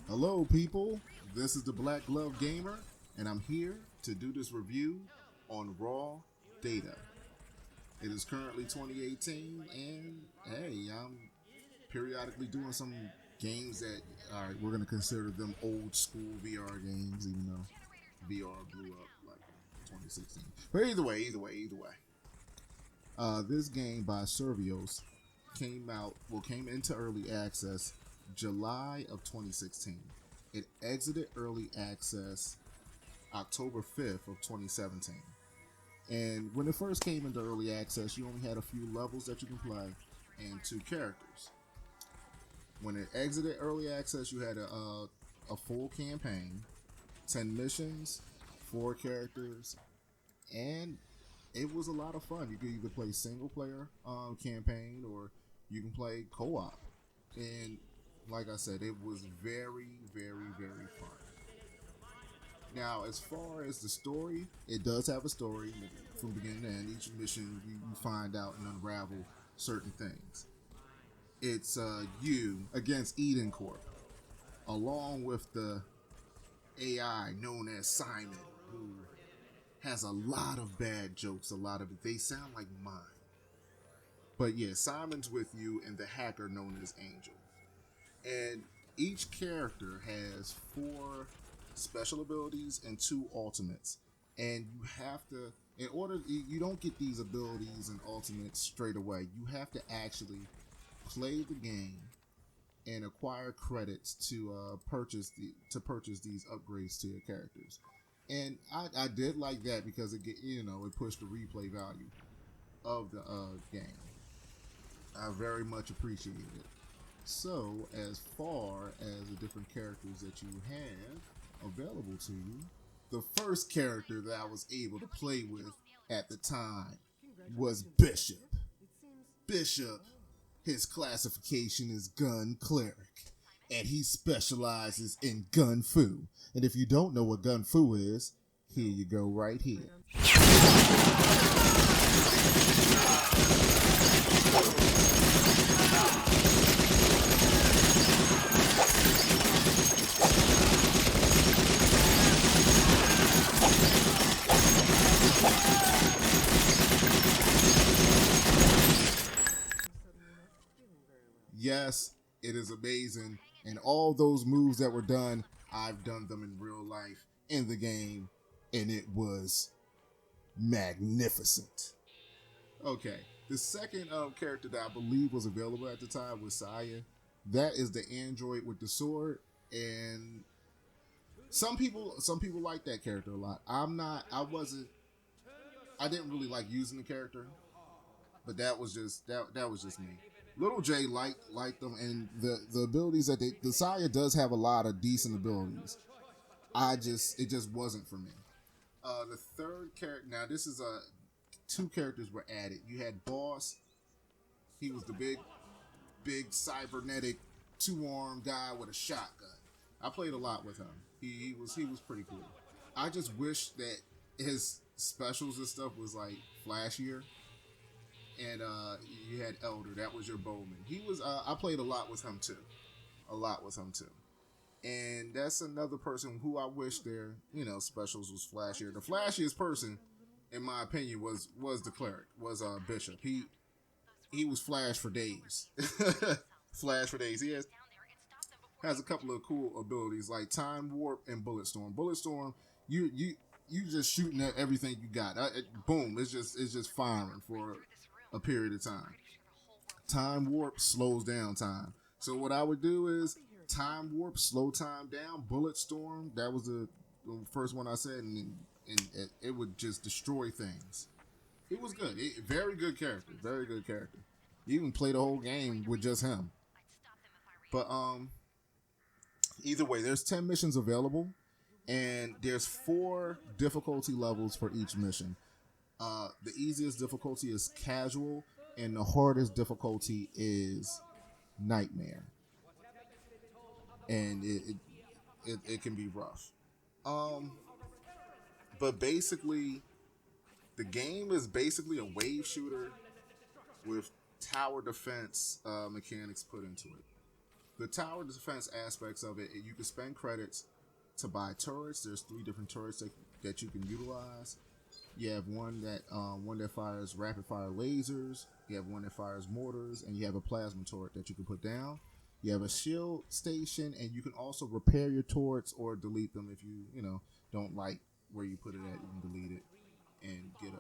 Hello, people. This is the Black Glove Gamer, and I'm here to do this review on Raw Data. It is currently 2018, and hey, I'm periodically doing some games that, all right, we're going to consider them old school VR games, even though VR blew up like 2016. But either way. This game by Servios came into early access July of 2016. It exited early access October 5th of 2017. And when it first came into early access, you only had a few levels that you can play and two characters. When it exited early access, you had a full campaign, 10 missions, 4 characters, and it was a lot of fun. You could either play single player campaign or you can play co-op. And like I said, it was very, very, very fun. Now, as far as the story, it does have a story from beginning to end. Each mission, you find out and unravel certain things. It's you against Eden Corp, along with the AI known as Simon, who has a lot of bad jokes. A lot of it, they sound like mine. But yeah, Simon's with you, and the hacker known as Angel. And each character has 4 special abilities and 2 ultimates. And you have to, in order, you don't get these abilities and ultimates straight away. You have to actually play the game and acquire credits to purchase these upgrades to your characters. And I did like that because it pushed the replay value of the game. I very much appreciate it. So, as far as the different characters that you have available to you, the first character that I was able to play with at the time was Bishop. Bishop, his classification is gun cleric, and he specializes in gun fu. And if you don't know what gun fu is, here you go right here. Yes, it is amazing. And all those moves that were done, I've done them in real life in the game, and it was magnificent. Okay, the second character that I believe was available at the time was Saya. That is the android with the sword, and some people like that character a lot. I didn't really like using the character, but that was just me. Little J liked them, and the abilities that the Saya does have a lot of decent abilities. It just wasn't for me. The third character, now this is 2 characters were added. You had Boss. He was the big cybernetic 2-armed guy with a shotgun. I played a lot with him. He was pretty cool. I just wish that his specials and stuff was like flashier. And you had Elder. That was your bowman. He was. I played a lot with him too. And that's another person who I wish their specials was flashier. The flashiest person, in my opinion, was the cleric. Was Bishop. He was flash for days. Flash for days. He has a couple of cool abilities like time warp and bullet storm. Bullet storm. You just shooting at everything you got. Boom. It's just firing for a period of time. Time warp slows down time. So what I would do is time warp, slow time down. Bullet storm, that was the first one I said, and it would just destroy things. It was good. Very good character. Very good character. You even play the whole game with just him. But either way, there's 10 missions available, and there's 4 difficulty levels for each mission. The easiest difficulty is casual, and the hardest difficulty is nightmare. And it can be rough. But basically, the game is basically a wave shooter with tower defense mechanics put into it. The tower defense aspects of it, you can spend credits to buy turrets. There's 3 different turrets that you can utilize. You have one that fires rapid fire lasers. You have one that fires mortars, and you have a plasma turret that you can put down. You have a shield station, and you can also repair your turrets or delete them if you don't like where you put it at. You can delete it and get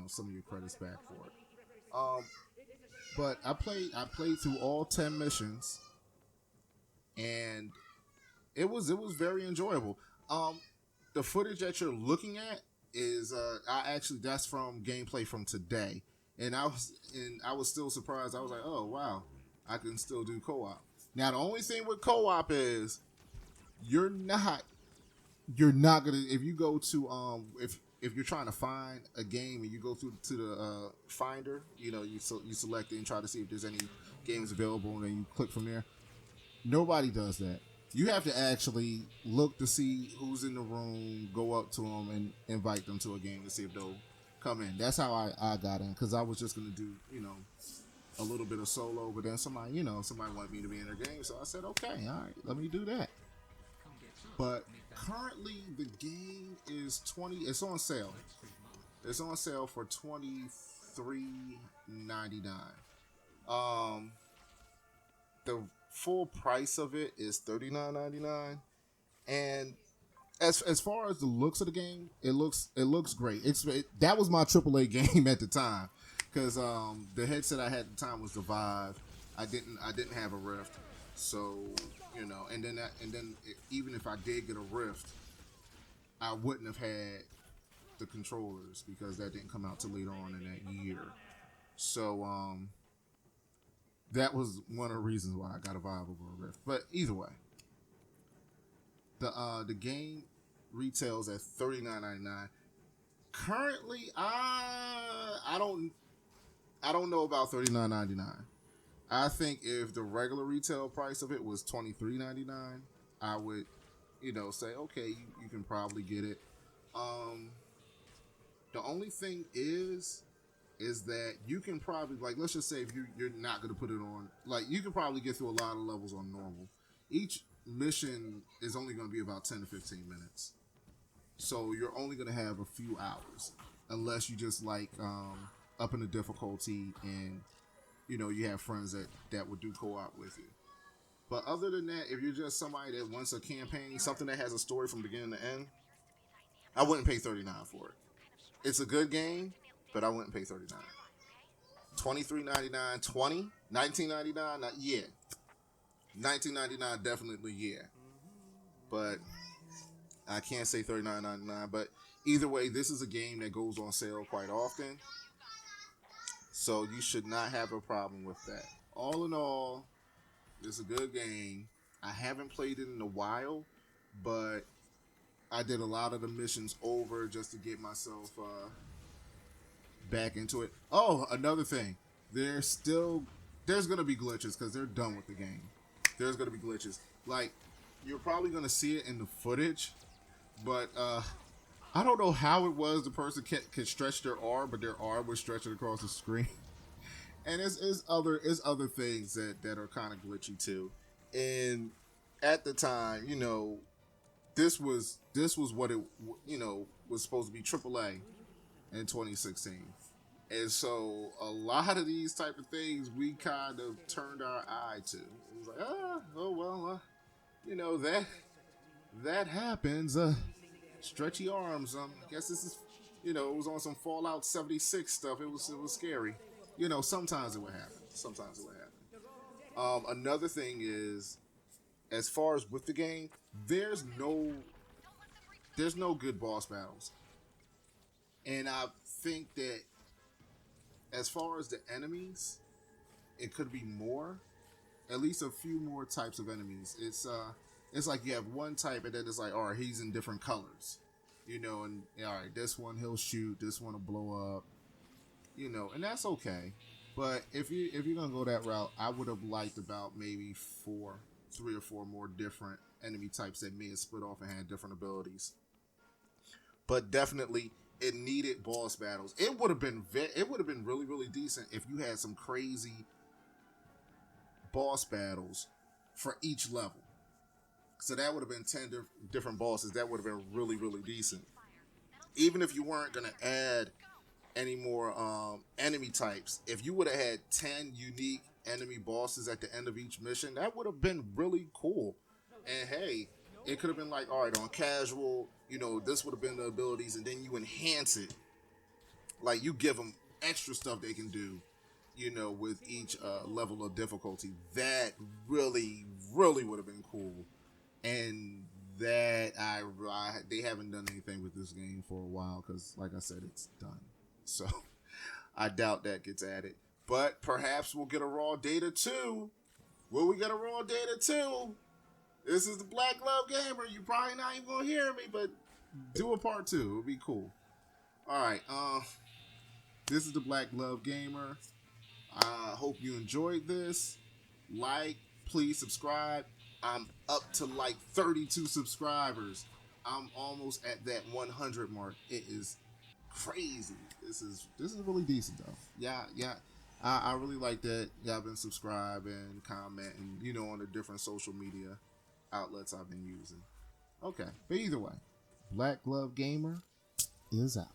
some of your credits back for it. But I played through all 10 missions, and it was very enjoyable. The footage that you're looking at is that's from gameplay from today, and I was still surprised. I was like, oh wow, I can still do co-op. Now the only thing with co-op is you're not gonna, if you go to if you're trying to find a game and you go through to the finder, you select it and try to see if there's any games available, and then you click from there. Nobody does that. You have to actually look to see who's in the room, go up to them, and invite them to a game to see if they'll come in. That's how I got in, because I was just going to do, a little bit of solo, but then somebody wanted me to be in their game, so I said, okay, all right, let me do that. But currently, the game is it's on sale. It's on sale for $23.99. The full price of it is $39.99, and as far as the looks of the game, it looks great. That was my AAA game at the time, because the headset I had at the time was the Vive. I didn't have a Rift, so and then even if I did get a Rift, I wouldn't have had the controllers, because that didn't come out till later on in that year. So that was one of the reasons why I got a Vive over a Rift. But either way, the game retails at $39.99. Currently, I don't know about $39.99. I think if the regular retail price of it was $23.99, I would, say, okay, you can probably get it. The only thing is that you can probably, like, let's just say if you're not going to put it on, like, you can probably get through a lot of levels on normal. Each mission is only going to be about 10 to 15 minutes. So you're only going to have a few hours, unless you just like up in the difficulty and you have friends that would do co-op with you. But other than that, if you're just somebody that wants a campaign, something that has a story from beginning to end, I wouldn't pay $39 for it. It's a good game, but I wouldn't pay $39. $23.99, $20, $19.99, yeah. $19.99, definitely, yeah. But I can't say $39.99. But either way, this is a game that goes on sale quite often, so you should not have a problem with that. All in all, it's a good game. I haven't played it in a while, but I did a lot of the missions over just to get myself back into it. Oh, another thing. There's going to be glitches, because they're done with the game. There's going to be glitches. Like, you're probably going to see it in the footage, but I don't know how it was the person could stretch their arm, but their arm was stretching across the screen. And it's other things that are kind of glitchy too. And at the time, this was what it was supposed to be AAA in 2016. And so a lot of these type of things we kind of turned our eye to. It was like, that happens. Stretchy arms. I guess this is, it was on some Fallout 76 stuff. It was scary. Sometimes it would happen. Another thing is, as far as with the game, there's no good boss battles. And I think that as far as the enemies, it could be more, at least a few more types of enemies. It's like you have one type, and then it's like, all right, he's in different colors, and all right, this one he'll shoot, this one will blow up, and that's okay. But if you're gonna go that route, I would have liked about maybe 3 or 4 more different enemy types that may have split off and had different abilities. But definitely, it needed boss battles. It would have been really, really decent if you had some crazy boss battles for each level. So that would have been 10 different bosses. That would have been really, really decent. Even if you weren't going to add any more enemy types, if you would have had 10 unique enemy bosses at the end of each mission, that would have been really cool. And hey, it could have been like, all right, on casual, this would have been the abilities, and then you enhance it. Like, you give them extra stuff they can do, with each level of difficulty. That really, really would have been cool. And that they haven't done anything with this game for a while because, like I said, it's done. So I doubt that gets added. But perhaps we'll get a raw data 2. Will we get a raw data 2? This is the Black Glove Gamer. You probably not even gonna hear me, but do a part 2. It'll be cool. All right. This is the Black Glove Gamer. I hope you enjoyed this. Please subscribe. I'm up to like 32 subscribers. I'm almost at that 100 mark. It is crazy. This is really decent though. Yeah. I really like that y'all been subscribing, commenting, on the different social media outlets I've been using. Okay, but either way, Black Glove Gamer is out.